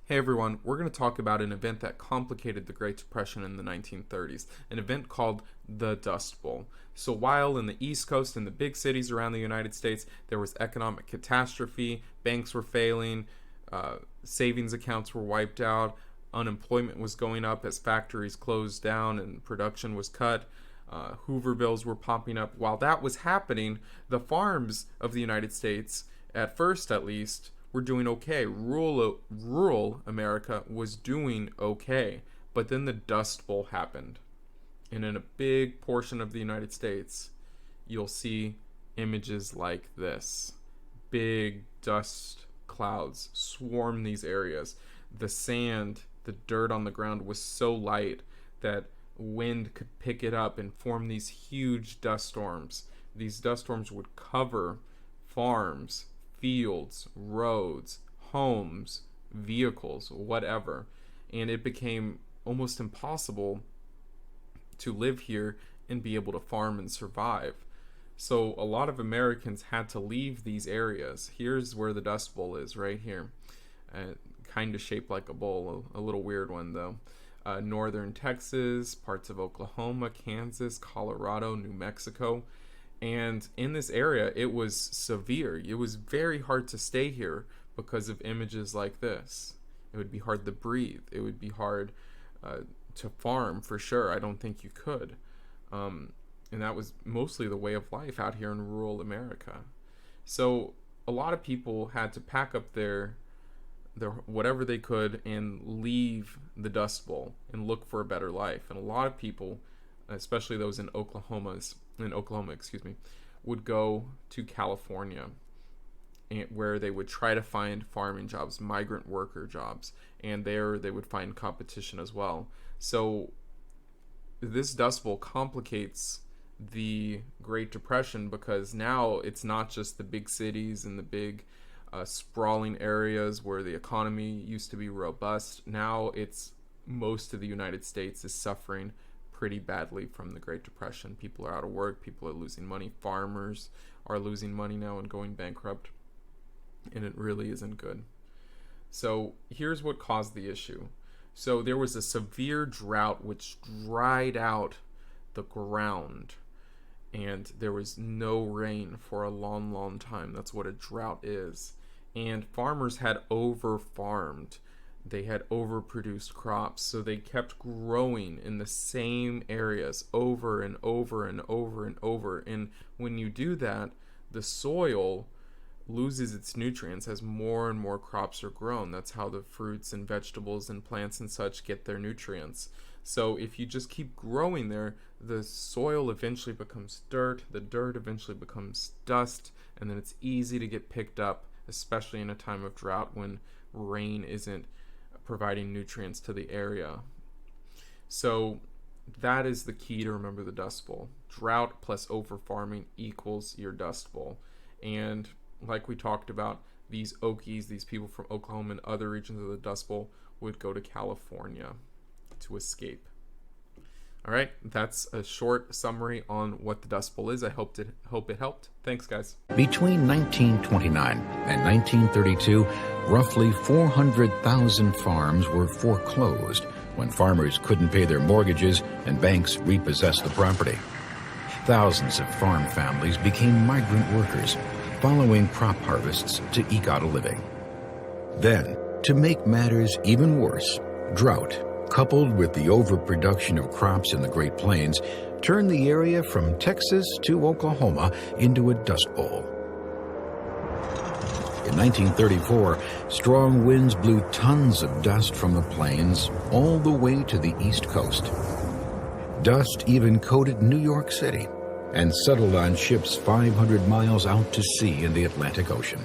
Hey everyone, we're going to talk about an event that complicated the Great Depression in the 1930s, an event called the Dust Bowl. So while in the East Coast and the big cities around the United States, there was economic catastrophe, banks were failing, savings accounts were wiped out, unemployment was going up as factories closed down and production was cut, Hoover bills were popping up. While that was happening, the farms of the United States, at first at least, were doing okay. Rural America was doing okay. But then the Dust Bowl happened. And in a big portion of the United States, you'll see images like this. Big dust clouds swarm these areas. The sand, the dirt on the ground was so light that wind could pick it up and form these huge dust storms. These dust storms would cover farms, fields, roads, homes, vehicles, whatever. And it became almost impossible to live here and be able to farm and survive. So a lot of Americans had to leave these areas. Here's where the Dust Bowl is, right here. Kind of shaped like a bowl, a little weird one though. Northern Texas, parts of Oklahoma, Kansas, Colorado, New Mexico. And in this area, it was severe. It was very hard to stay here because of images like this. It would be hard to breathe. It would be hard to farm, for sure. I don't think you could. And that was mostly the way of life out here in rural America. So a lot of people had to pack up their whatever they could and leave the Dust Bowl and look for a better life. And a lot of people, especially those in Oklahoma, would go to California, where they would try to find farming jobs, migrant worker jobs, and there they would find competition as well. So this Dust Bowl complicates the Great Depression because now it's not just the big cities and the big sprawling areas where the economy used to be robust. Now it's most of the United States is suffering pretty badly from the Great Depression. People are out of work, people are losing money, farmers are losing money now and going bankrupt, and it really isn't good. So here's what caused the issue. So there was a severe drought which dried out the ground, and there was no rain for a long, long time. That's what a drought is. And farmers had over-farmed. They had overproduced crops, so they kept growing in the same areas over and over and over and over. And when you do that, the soil loses its nutrients as more and more crops are grown. That's how the fruits and vegetables and plants and such get their nutrients. So if you just keep growing there, the soil eventually becomes dirt, the dirt eventually becomes dust, and then it's easy to get picked up, especially in a time of drought when rain isn't providing nutrients to the area. So that is the key to remember the Dust Bowl. Drought plus over-farming equals your Dust Bowl. And like we talked about, these Okies, these people from Oklahoma and other regions of the Dust Bowl would go to California to escape. All right, that's a short summary on what the Dust Bowl is. I hope it helped. Thanks, guys. Between 1929 and 1932, roughly 400,000 farms were foreclosed when farmers couldn't pay their mortgages and banks repossessed the property. Thousands of farm families became migrant workers, following crop harvests to eke out a living. Then, to make matters even worse, drought, coupled with the overproduction of crops in the Great Plains, turned the area from Texas to Oklahoma into a dust bowl. In 1934, strong winds blew tons of dust from the plains all the way to the East Coast. Dust even coated New York City and settled on ships 500 miles out to sea in the Atlantic Ocean.